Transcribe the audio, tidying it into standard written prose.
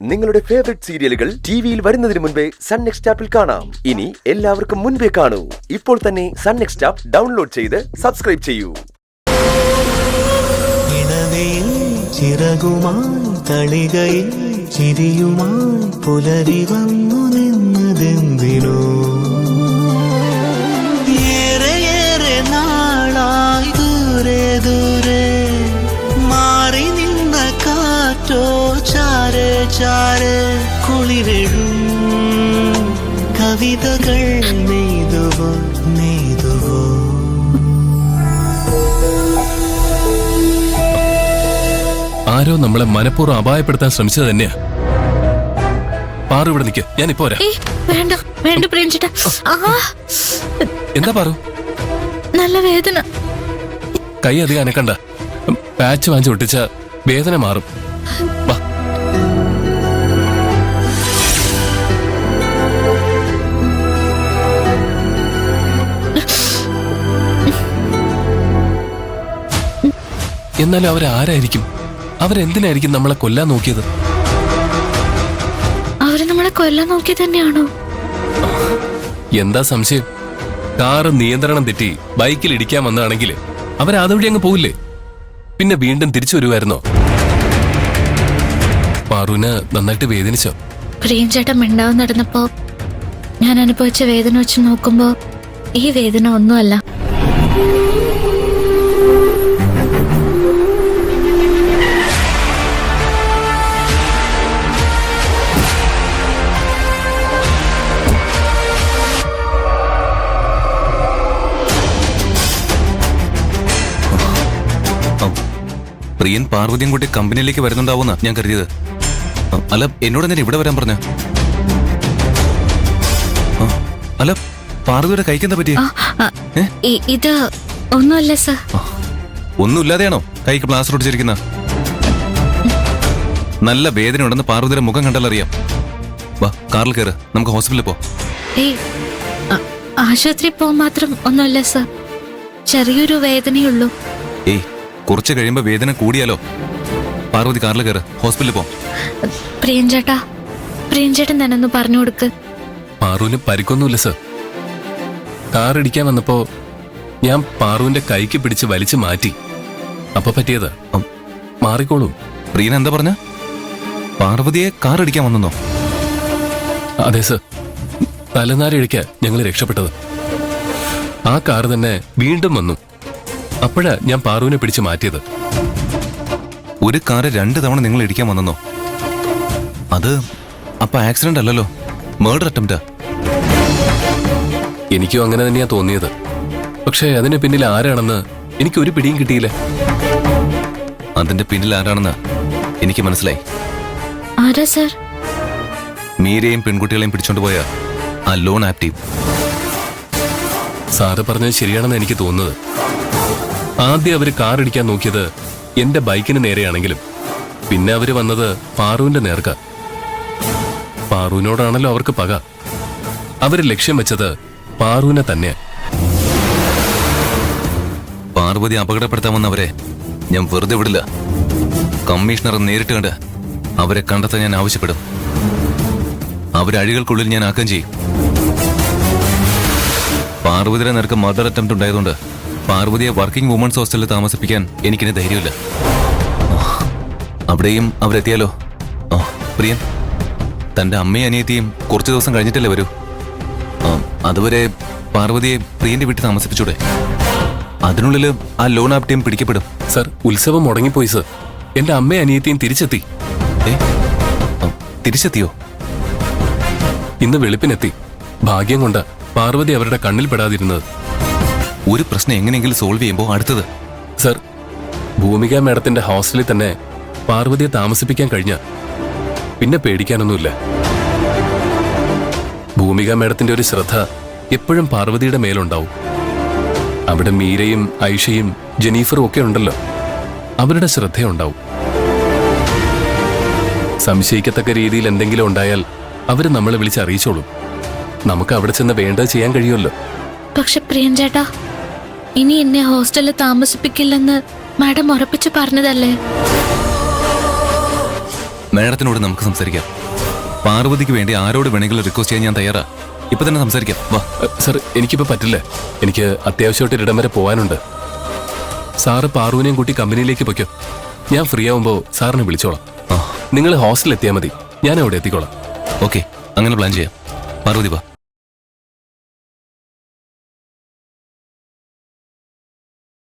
നിങ്ങളുടെ ഫേവറേറ്റ് സീരിയലുകൾ ടിവിയിൽ വരുന്നതിന് മുൻപേ സൺ നെക്സ്റ്റ് ആപ്പിൽ കാണാം. ഇനി എല്ലാവർക്കും മുൻപേ കാണൂ. ഇപ്പോൾ തന്നെ സൺ നെക്സ്റ്റ് ആപ്പ് ഡൗൺലോഡ് ചെയ്ത് സബ്സ്ക്രൈബ് ചെയ്യൂ. ചിറകുമായി തളികയിൽ ചിരിയുമായി പുലരി വന്നു നിന്നതെന്തിനോ ഏറെ നാളായി ദൂരെ ദൂരെ മാറി നിന്ന കാറ്റോ ചാരെ ചാരെ കുളിരെഴും കവിതകൾ നെയ്തുവോ നെയ്തുവോ. ആരോ നമ്മളെ മനഃപൂർവ്വം അപായപ്പെടുത്താൻ ശ്രമിച്ചത് തന്നെയാ. പാറു ഇവിടെ നിൽക്ക്, ഞാനിപ്പോ വരാം. വേണ്ട വേണ്ട പ്രേംചേട്ടാ. എന്താ പാറു? നല്ല വേദന. കൈ അധികം അനക്കണ്ട, പാച്ച് വാങ്ങിച്ച് ഒട്ടിച്ച വേദന മാറും. വാ. എന്നാലും അവരാരായിരിക്കും? അവരെന്തിനായിരിക്കും നമ്മളെ കൊല്ലാൻ നോക്കിയത്? അവര് നമ്മളെ കൊല്ലാൻ നോക്കി തന്നെയാണോ? എന്താ സംശയം? കാറ് നിയന്ത്രണം തെറ്റി ബൈക്കിൽ ഇടിക്കാൻ വന്നതാണെങ്കിൽ അവരതുവഴി അങ്ങ് പോവില്ലേ? പിന്നെ വീണ്ടും തിരിച്ചു വരുമായിരുന്നോ? പാറുവിന് നന്നായിട്ട് വേദനിച്ചോ? പ്രേംചേട്ടൻ മിണ്ടാവ് നടന്നപ്പോ ഞാൻ അനുഭവിച്ച വേദന വെച്ച് നോക്കുമ്പോ ഈ വേദന ഒന്നുമല്ല. പ്രിയൻ പാർവതിയും കൂട്ടി കമ്പനിയിലേക്ക് വരുന്നുണ്ടാവുന്ന ഞാൻ കരുതിയത്. അല്ല, എന്നോട് എന്തിനാ ഇവിടെ വരാൻ പറഞ്ഞ? അല്ല, പാർവതിയുടെ കൈക്കെന്താ പറ്റിയ? ഇത് ഒന്നുമല്ല സർ. ഒന്നുമില്ലാതെയാണോ കൈക്ക് പ്ലാസ്റ്റർ ഒടിച്ചിരിക്കുന്ന? നല്ല വേദന ഉണ്ടെന്ന് പാർവതിയുടെ മുഖം കണ്ടാലറിയാം. വാ, കാറിൽ കയറ്, നമുക്ക് ഹോസ്പിറ്റലിൽ പോ. ആശുപത്രി പോ മാത്രം ഒന്നുമല്ല സർ, ചെറിയൊരു വേദനയുള്ളൂ. കുറച്ച് കഴിയുമ്പോ വേദന കൂടിയാലോ? പാർവതി കാറിൽ കയറ്, ഹോസ്പിറ്റലിൽ പോ. പ്രിയഞ്ചേട്ടൻ തന്നെ ഒന്ന് പറഞ്ഞു കൊടുക്ക്. പാറുവിന് പരിക്കൊന്നുമില്ല സർ. കാർ ഇടിക്കാൻ വന്നപ്പോ ഞാൻ പാറുവിന്റെ കൈക്ക് പിടിച്ച് വലിച്ചു മാറ്റി. അപ്പൊ പറ്റിയത് മാറിക്കോളും. പ്രിയൻ എന്താ പറഞ്ഞ? പാർവതിയെ കാർ ഇടിക്കാൻ വന്നോ? അതെ സർ, തലനാരിഴയ്ക്ക ഞങ്ങൾ രക്ഷപ്പെട്ടത്. ആ കാർ തന്നെ വീണ്ടും വന്നു. അപ്പോഴാ ഞാൻ പാറുവിനെ പിടിച്ചു മാറ്റിയത്. ഒരു കാറ് 2 തവണ നിങ്ങൾ ഇടിക്കാൻ വന്നോ? അത് അപ്പൊ ആക്സിഡന്റ് അല്ലല്ലോ, മർഡർ അറ്റംപ്റ്റാ. എനിക്കും അങ്ങനെ തന്നെയാ തോന്നിയത്. പക്ഷേ അതിന് പിന്നിൽ ആരാണെന്ന് എനിക്കൊരു പിടിയും കിട്ടിയില്ല. അതിന്റെ പിന്നിൽ ആരാണെന്ന് എനിക്ക് മനസ്സിലായി. ആരാ സർ? മീരയും പെൺകുട്ടികളെയും പിടിച്ചോണ്ട് പോയ ആ ലോൺ ആക്റ്റീവ്. സാറ് പറഞ്ഞത് ശരിയാണെന്ന് എനിക്ക് തോന്നുന്നത്. ആദ്യം അവര് കാർ ഇടിക്കാൻ നോക്കിയത് എന്റെ ബൈക്കിന് നേരെയാണെങ്കിലും പിന്നെ അവര് വന്നത് പാറുവിന്റെ നേർക്ക. പാറുവിനോടാണല്ലോ അവർക്ക് പക. അവര് ലക്ഷ്യം വെച്ചത് പാറുവിനെ തന്നെ. പാർവതി അപകടപ്പെടുത്താൻ വന്നവരെ ഞാൻ വെറുതെ വിടില്ല. കമ്മീഷണർ നേരിട്ട് കണ്ട് അവരെ കണ്ടെത്താൻ ഞാൻ ആവശ്യപ്പെടും. അവരഴികൾക്കുള്ളിൽ ഞാൻ ആക്കം ചെയ്യും. പാർവതിയുടെ നേർക്ക് മർഡർ അറ്റംപ്റ്റ് ഉണ്ടായതുകൊണ്ട് പാർവതിയെ വർക്കിംഗ് വുമൻസ് ഹോസ്റ്റലിൽ താമസിപ്പിക്കാൻ എനിക്കിന് ധൈര്യമില്ല. അവിടെയും അവരെത്തിയാലോ? പ്രിയൻ, തന്റെ അമ്മയും അനിയത്തിയും കുറച്ചു ദിവസം കഴിഞ്ഞിട്ടല്ലേ വരൂ. അതുവരെ പാർവതിയെ പ്രിയന്റെ വീട്ടിൽ താമസിപ്പിച്ചൂടെ? അതിനുള്ളിൽ ആ ലോൺ ആപ്പ് ടീം പിടിക്കപ്പെടും. സർ, ഉത്സവം മുടങ്ങിപ്പോയി സർ. എന്റെ അമ്മയും അനിയത്തിയും തിരിച്ചെത്തി. തിരിച്ചെത്തിയോ? ഇന്ന് വെളുപ്പിനെത്തി. ഭാഗ്യം കൊണ്ട് പാർവതി അവരുടെ കണ്ണിൽ പെടാതിരുന്നത്. ഒരു പ്രശ്നം എങ്ങനെയെങ്കിലും സോൾവ് ചെയ്യുമ്പോൾ അടുത്തത്. സർ, ഭൂമിക മാഡത്തിന്റെ ഹോസ്റ്റലിൽ തന്നെ പാർവതിയെ താമസിപ്പിക്കാൻ കഴിഞ്ഞ പിന്നെ പേടിക്കാനൊന്നുമില്ല. ഭൂമിക മാഡത്തിന്റെ ഒരു ശ്രദ്ധ എപ്പോഴും പാർവതിയുടെ മേലുണ്ടാവും. അവിടെ മീരയും ഐഷയും ജെനീഫറും ഒക്കെ ഉണ്ടല്ലോ, അവരുടെ ശ്രദ്ധയുണ്ടാവും. സംശയിക്കത്തക്ക രീതിയിൽ എന്തെങ്കിലും ഉണ്ടായാൽ അവര് നമ്മളെ വിളിച്ചറിയിച്ചോളും. നമുക്ക് അവിടെ ചെന്ന് വേണ്ടത് ചെയ്യാൻ കഴിയുമല്ലോ. പക്ഷെ പ്രിയഞ്ചേട്ടാ, ഇനി എന്നെ ഹോസ്റ്റലിൽ താമസിപ്പിക്കില്ലെന്ന് മാഡം ഉറപ്പിച്ചു പറഞ്ഞതല്ലേ? മാഡത്തിനോട് നമുക്ക് സംസാരിക്കാം. പാർവതിക്ക് വേണ്ടി ആരോട് വേണമെങ്കിലും റിക്വസ്റ്റ് ചെയ്യാൻ ഞാൻ തയ്യാറാ. ഇപ്പൊ തന്നെ സംസാരിക്കാം, വാ. സർ, എനിക്കിപ്പോ പറ്റില്ല. എനിക്ക് അത്യാവശ്യമായിട്ട് ഒരിടം വരെ പോകാനുണ്ട്. സാറ് പാറുവിനെയും കൂട്ടി കമ്പനിയിലേക്ക് പൊയ്ക്കോ. ഞാൻ ഫ്രീ ആവുമ്പോ സാറിനെ വിളിച്ചോളാം. നിങ്ങൾ ഹോസ്റ്റലിൽ എത്തിയാൽ മതി, ഞാൻ അവിടെ എത്തിക്കോളാം. ഓക്കെ, അങ്ങനെ പ്ലാൻ ചെയ്യാം. പാർവതി വാ.